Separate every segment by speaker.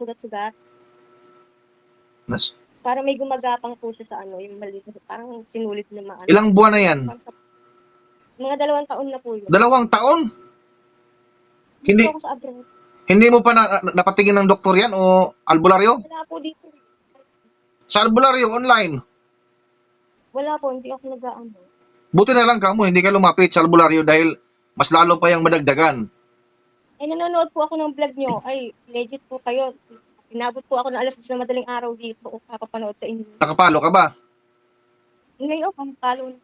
Speaker 1: sugat-sugat.
Speaker 2: Nas,
Speaker 1: Parang may gumagapang po siya sa ano, yung maliit na parang sinulit na maano.
Speaker 2: ilang buwan na yan?
Speaker 1: Parang sa mga 2 taon na po yun.
Speaker 2: 2 taon?
Speaker 1: Hindi
Speaker 2: Hindi,
Speaker 1: po ako sa abroad.
Speaker 2: hindi mo pa napatingin ng doktor yan o albularyo?
Speaker 1: Wala po dito.
Speaker 2: Sa albularyo, online.
Speaker 1: Wala po, hindi ako nag-aano.
Speaker 2: Buti na lang kamo, hindi ka lumapit sa albularyo dahil mas lalo pa yung madagdagan.
Speaker 1: Eh, nanonood po ako ng vlog nyo. Ay, legit po kayo. Inabot po ako ng alas 10 na madaling araw dito o kapapanood sa inyo.
Speaker 2: Nakapalo ka ba?
Speaker 1: Ngayon, pampalo na.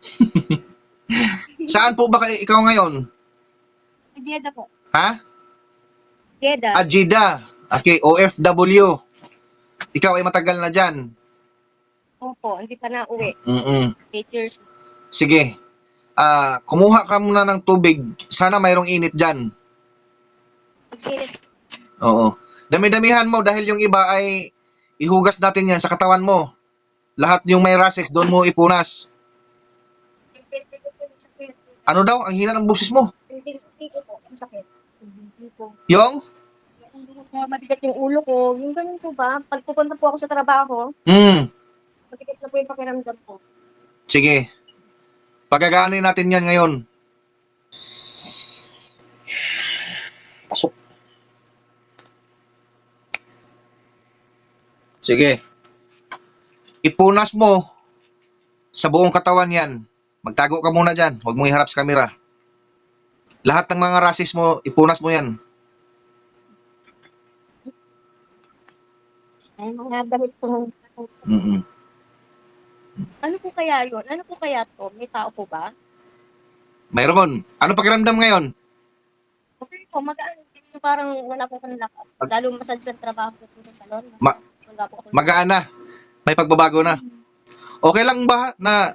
Speaker 2: Saan po ba ikaw ngayon?
Speaker 1: Si Dieda po.
Speaker 2: Ha?
Speaker 1: Dieda.
Speaker 2: Ajida. Okay, OFW. Ikaw ay matagal na dyan.
Speaker 1: Opo, hindi pa na uwi. 8 years.
Speaker 2: Sige. Kumuha ka muna ng tubig. Sana mayroong init dyan.
Speaker 1: Pagsilit.
Speaker 2: Oo. Dami-damihan mo dahil yung iba ay ihugas natin yan sa katawan mo. Lahat yung may rashes, doon mo ipunas. Ano daw? Ang hina ng busis mo.
Speaker 1: Hindi ko po. Ang sakit. Hindi po.
Speaker 2: Yung?
Speaker 1: Mabigat yung ulo ko. Yung ganun po ba? Pag pupunta po ako sa trabaho, mabigat na po yung pakiramdam ko.
Speaker 2: Sige. Pagagaanin natin yan ngayon. Pasok. Sige. Ipunas mo sa buong katawan yan. Magtago ka muna dyan. Huwag mong iharap sa kamera. Lahat ng mga rashes mo, ipunas mo yan.
Speaker 1: Ay, mga damit po. Ano po kaya yun? Ano po kaya to? May tao po ba?
Speaker 2: Mayroon. Ano pakiramdam ngayon?
Speaker 1: Okay po, magaan. Hindi po parang wala po akong lakas. Lalo masad sa trabaho ko po sa salon. Wala po akong
Speaker 2: Magaan na. May pagbabago na. Okay lang ba na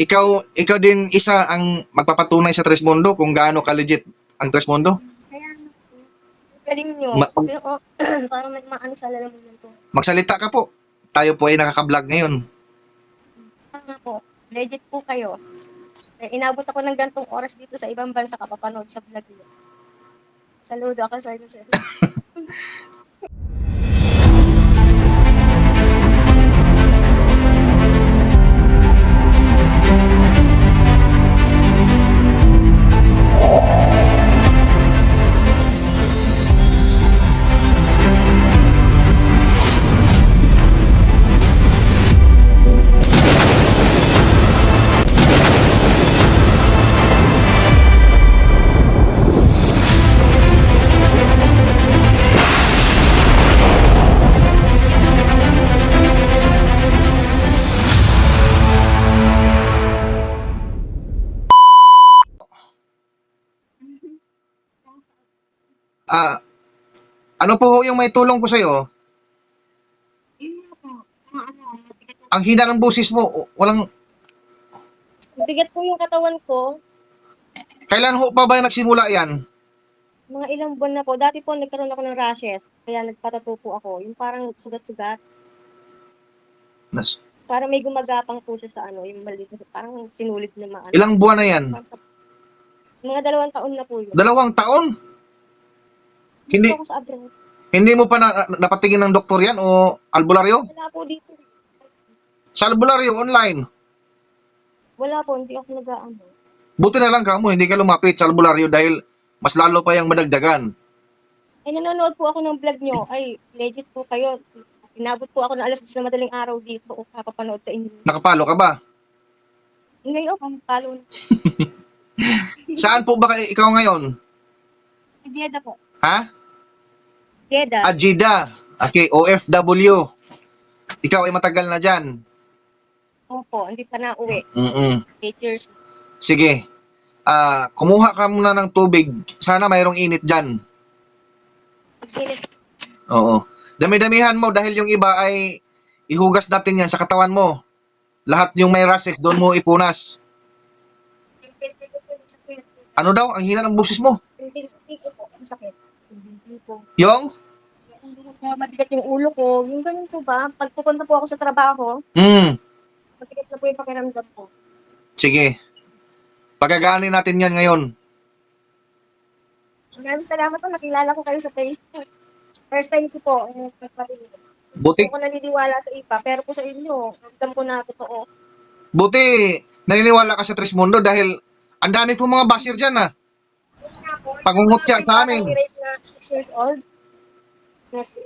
Speaker 2: ikaw din isa ang magpapatunay sa Tresmundo kung gaano ka-legit ang Tresmundo?
Speaker 1: kaya galing nyo. Pero parang may maano sa lalamunan ko.
Speaker 2: Magsalita ka po. Tayo po ay nakaka-vlog ngayon.
Speaker 1: Tama po. Legit po kayo. Eh, inabot ako ng gantong oras dito sa ibang bansa kapapanood sa vlog nyo. Saludo ako sa inyo, sir.
Speaker 2: Ano po yung may tulong ko sa'yo? Ang hina ng busis mo, walang...
Speaker 1: Bigat po yung katawan ko.
Speaker 2: Kailan ho pa ba nagsimula yan?
Speaker 1: Mga ilang buwan na po. Dati po nagkaroon ako ng rashes. Kaya nagpatato po ako. Yung parang sugat-sugat. Parang may gumagapang po siya sa ano. Yung maliit na parang sinulit na maano.
Speaker 2: Ilang buwan na yan?
Speaker 1: Mga 2 taon na po yun.
Speaker 2: 2 taon?
Speaker 1: Hindi po ako sa abroad.
Speaker 2: Hindi mo pa napatingin ng doktor yan o albularyo?
Speaker 1: Wala po dito.
Speaker 2: Sa albularyo, online.
Speaker 1: Wala po. Hindi ako nag-aano.
Speaker 2: Buti na lang kamo, hindi ka lumapit sa albularyo dahil mas lalo pa yung madagdagan.
Speaker 1: Eh, nanonood po ako ng vlog nyo. Ay, legit po kayo. Inabot po ako ng alas 10 na madaling araw dito o kapapanood sa inyo.
Speaker 2: Nakapalo ka ba?
Speaker 1: Ngayon, pampalo na.
Speaker 2: Saan po ba ikaw ngayon?
Speaker 1: Si Dieda po.
Speaker 2: Ha?
Speaker 1: Dieda.
Speaker 2: Ajida. Okay, OFW. Ikaw ay matagal na dyan.
Speaker 1: Opo, hindi pa na uwi. 8 years.
Speaker 2: Sige. Kumuha ka muna ng tubig. Sana mayroong init dyan.
Speaker 1: Pagsilit.
Speaker 2: Oo. Dami-damihan mo dahil yung iba ay ihugas natin yan sa katawan mo. Lahat yung may rashes, doon mo ipunas. Ano daw? Ang hina ng busis mo.
Speaker 1: Hindi ko po. Ang sakit. Hindi po.
Speaker 2: Yung?
Speaker 1: Mabigat yung ulo ko. Yung ganun po ba? Pag pupunta po ako sa trabaho, mabigat na po yung pakiramdam ko.
Speaker 2: Sige. Pagagaanin natin yan ngayon.
Speaker 1: Maraming salamat po. Nakilala ko kayo sa Facebook. First time ko po, nagpaparinig. Hindi po
Speaker 2: Buti,
Speaker 1: ako naniniwala sa iba, pero po sa inyo, alam ko na totoo.
Speaker 2: buti, naniniwala ka sa Trismundo dahil ang dami po mga basher dyan ah.
Speaker 1: Yes nga po,
Speaker 2: Pangungutya
Speaker 1: yung
Speaker 2: sa
Speaker 1: batang
Speaker 2: amin.
Speaker 1: ni-rape na 6 years old. Na si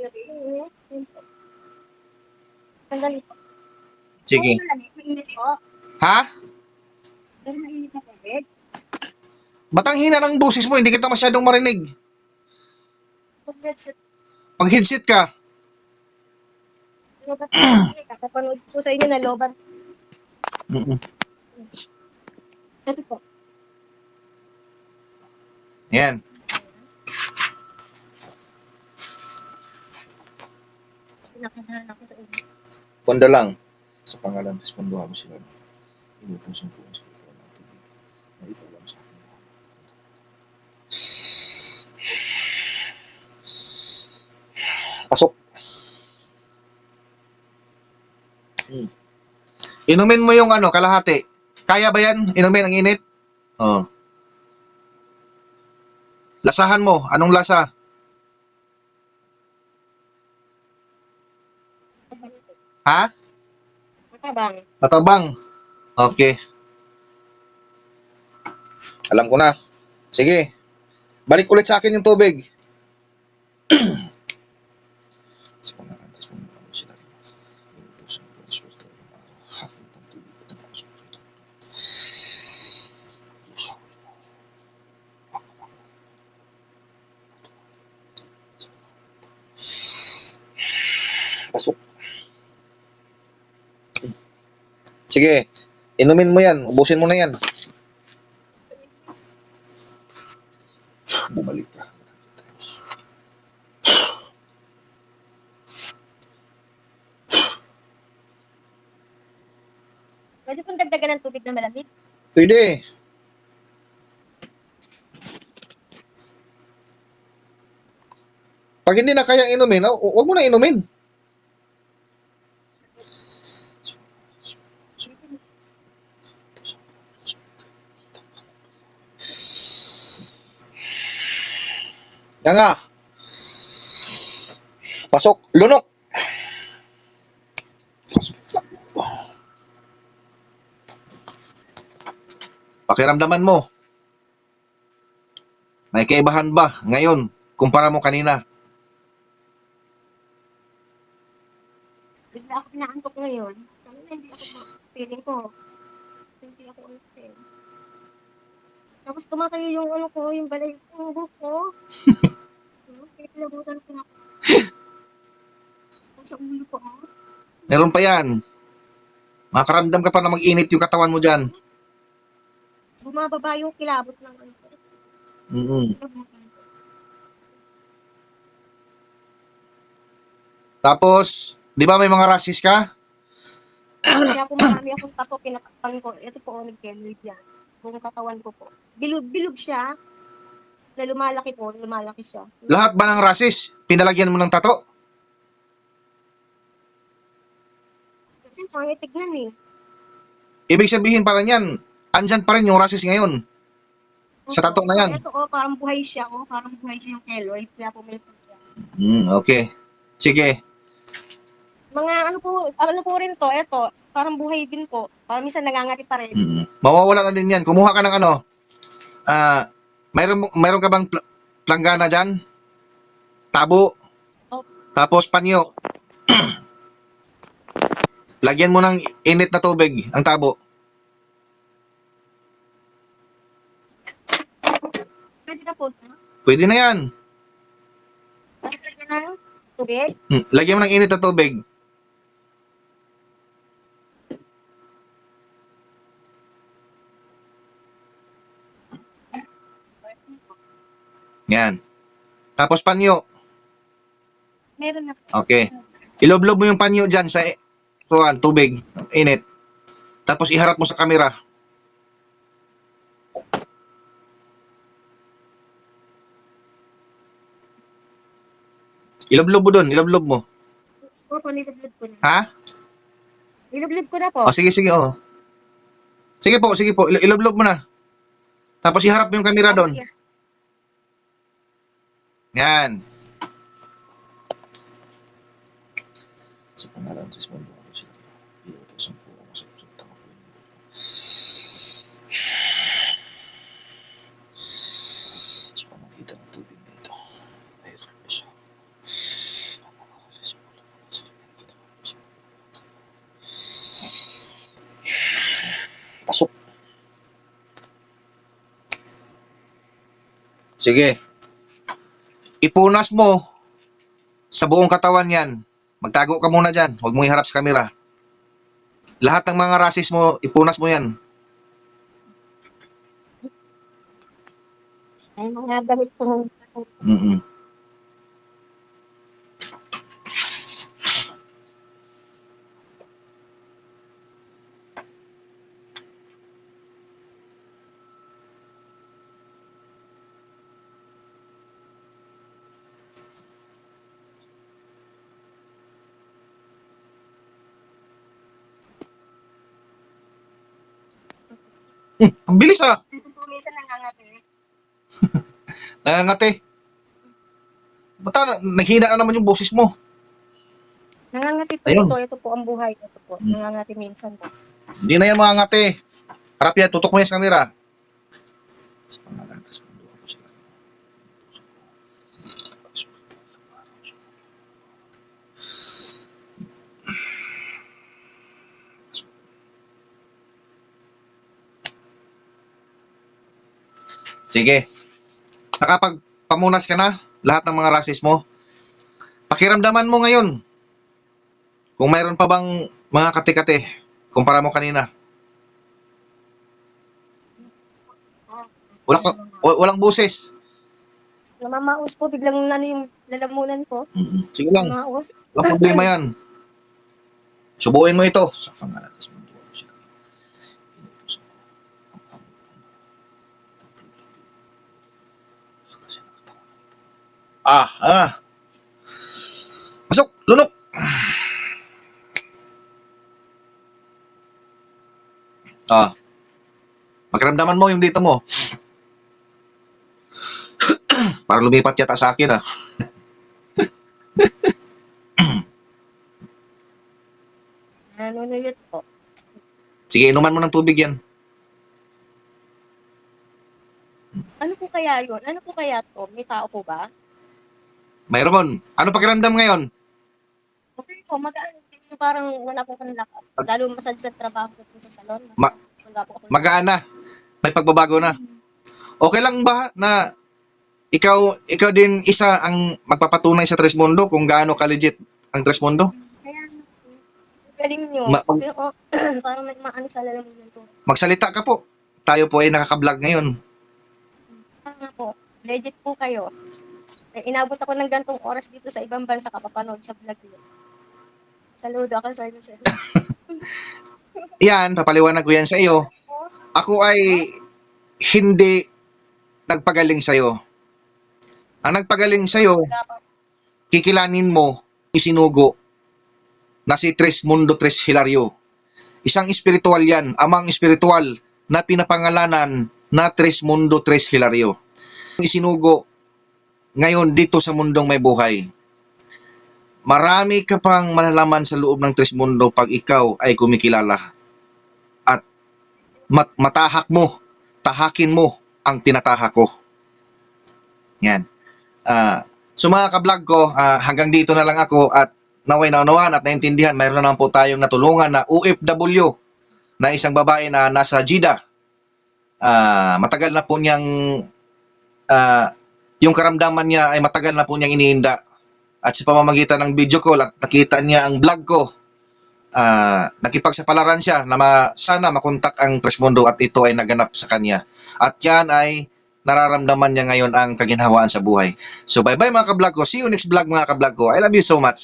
Speaker 1: Sandali po. Oo,
Speaker 2: Sige.
Speaker 1: malamig. Mainit po.
Speaker 2: Ha?
Speaker 1: Pero mainit na tubig.
Speaker 2: Ba't ang hina ng busis mo? Hindi kita masyadong marinig.
Speaker 1: Pag-headset,
Speaker 2: Pag headset ka.
Speaker 1: lobat po kasi. Kakapanood po sa inyo na lobat.
Speaker 2: Mm-mm.
Speaker 1: Ito po.
Speaker 2: Yan.
Speaker 1: Pinakinahan ako sa inyo.
Speaker 2: Pondo lang. Sa pangalan, Trismundo mo sila. Inutusan po ang spiritual ng tubig. Na ipaalam sa akin. Pasok. Inumin mo yung ano, kalahati. Kaya ba yan? Inumin ang init? Oh. Lasahan mo. Anong lasa? Ha?
Speaker 1: Matabang.
Speaker 2: Matabang. Okay. Alam ko na. Sige. Balik ulit sa akin yung tubig. Sa pangalan, Trismundo mo sila. Inutusan po ang spiritual ng araw. Hatid ng tubig at ang spiritual. Pasok. Sige, inumin mo yan. Ubusin mo na yan. Bumalik ka.
Speaker 1: Pwede pong dagdagan ng tubig na malamig.
Speaker 2: Pwede. Pag hindi na kayang inumin, huwag mo na inumin. Yan nga. Pasok. Lunok. Pakiramdaman mo. May kaibahan ba ngayon kumpara mo kanina?
Speaker 1: Bigla ako inaantok ngayon. Sabi na hindi ako feeling ko. Hindi ako okay. Tapos tumatayo yung ano ko, yung balay ko, buhok ko. Kaya kilabutan ko na ako sa ulo ko.
Speaker 2: Meron pa yan. Makaramdam ka pa na mag-init yung katawan mo dyan.
Speaker 1: Bumababa yung kilabot ng ano ko.
Speaker 2: Mm-mm.
Speaker 1: Kilabutan ko.
Speaker 2: Tapos, di ba may mga rashes ka?
Speaker 1: Kaya kung marami akong tato, kinakapan ko. Ito po, nag-keloid yan. Buong katawan ko po. Bilog siya. Na lumalaki po, lumalaki siya.
Speaker 2: Lahat ba ng rashes, pinalagyan mo ng tato?
Speaker 1: Kasi pangit tignan eh.
Speaker 2: Ibig sabihin pa rin yan, andyan pa rin yung rashes ngayon. Sa tato na yan.
Speaker 1: Ito parang buhay siya. Parang buhay siya yung keloid. Kaya pumilipot siya.
Speaker 2: Okay. Sige.
Speaker 1: Mga ano po rin to, eto, parang buhay din po. Parang minsan nangangati pa rin.
Speaker 2: Mawawala na din yan. Kumuha ka ng ano, mayroon ka bang planggana dyan? Tabo.
Speaker 1: Oh.
Speaker 2: Tapos panyo. Lagyan mo ng init na tubig ang tabo.
Speaker 1: Pwede na po.
Speaker 2: Pwede na yan.
Speaker 1: Lagyan na ng tubig.
Speaker 2: Lagyan mo ng init na tubig. Yan. Tapos panyo.
Speaker 1: Meron na po.
Speaker 2: Okay. Iloblob mo yung panyo dyan sa tubig. Init. Tapos iharap mo sa kamera. Iloblob mo dun. Iloblob mo.
Speaker 1: Opo, nilublog ko na.
Speaker 2: Ha?
Speaker 1: Nilublog ko na po.
Speaker 2: Sige, sige, Sige po, sige po. Iloblob mo na. Tapos iharap mo yung kamera doon. Yan. Pangalan Tres Mundo. Inutusan ko ang masapsap ako. Sa pamagitan ng tubig na ito, ay siya. Pasok. Sige. Ipunas mo sa buong katawan yan. Magtago ka muna dyan. Huwag mong iharap sa kamera. Lahat ng mga rasis mo, ipunas mo yan.
Speaker 1: Ay, mga damit ko.
Speaker 2: Mm-mm. Ang bilis ah.
Speaker 1: Ito po minsan nangangati.
Speaker 2: Nangangati. Bata, naghina na naman yung boses mo.
Speaker 1: Nangangati po
Speaker 2: Ayun.
Speaker 1: ito. Ito po ang buhay. Ito po. Nangangati minsan po.
Speaker 2: Hindi na yan mangangati. Harap yan, tutok mo yan sa kamera. Sa pangalan ng Tres Mundo, ako sila. Sige. Nakapagpamunas ka na lahat ng mga rasis mo. Pakiramdaman mo ngayon kung mayroon pa bang mga kate-kate kumpara mo kanina. Walang buses.
Speaker 1: Namamaos po. Biglang yung lalamunan po.
Speaker 2: Sige lang.
Speaker 1: Namamaos.
Speaker 2: Walang problema yan. Subuin mo ito. Sa pangalan ng Tres Mundo, ako sila. Inutusan ko ang Pasok! Lunok! Pakiramdaman mo yung dito mo. Para lumipat yata sa akin
Speaker 1: Nanunuyot po.
Speaker 2: Sige, inuman mo ng tubig yan.
Speaker 1: Ano po kaya yun? Ano po kaya to? May tao po ba?
Speaker 2: Mayroon. Ano pakiramdam ngayon?
Speaker 1: Okay po, magaan. Parang wala po kang lakas. Lalo masad sa trabaho ko po sa salon. Wala po ako.
Speaker 2: Magaan na. May pagbabago na. Okay lang ba na ikaw din isa ang magpapatunay sa Tres Mundo kung gaano ka-legit ang Tres Mundo?
Speaker 1: Kaya, galing nyo. Kasi ako, parang may maano sa lalamunan to.
Speaker 2: Magsalita ka po. Tayo po ay nakaka-vlog ngayon.
Speaker 1: Tama po. Legit po kayo. Inabot ako ng gantong oras dito sa ibang bansa kapapanood sa vlog nyo. Saludo ako sa inyo, sir.
Speaker 2: Yan, papaliwanag ko yan sa iyo. Ako ay hindi nagpagaling sa iyo. Ang nagpagaling sa iyo, kikilanin mo, isinugo, na si Tres Mundo Tres Hilario. Isang espiritual yan, amang espiritual na pinapangalanan na Tres Mundo Tres Hilario. Isinugo ngayon dito sa mundong may buhay. Marami ka pang malalaman sa loob ng Tres Mundo pag ikaw ay kumikilala. At matahak mo, tahakin mo ang tinatahak ko. Yan. So mga ka-vlog ko, hanggang dito na lang ako at naway naunawaan at naintindihan, mayroon na naman po tayong natulungan na OFW na isang babae na nasa Jeddah. Matagal na po niyang yung karamdaman niya ay matagal na po niyang iniinda. At sa pamamagitan ng video call at nakita niya ang vlog ko, nakipagsapalaran siya na sana makontak ang Tres Mundo at ito ay naganap sa kanya. At yan ay nararamdaman niya ngayon ang kaginhawaan sa buhay. So bye-bye mga ka-vlog ko. See you next vlog mga ka-vlog ko. I love you so much.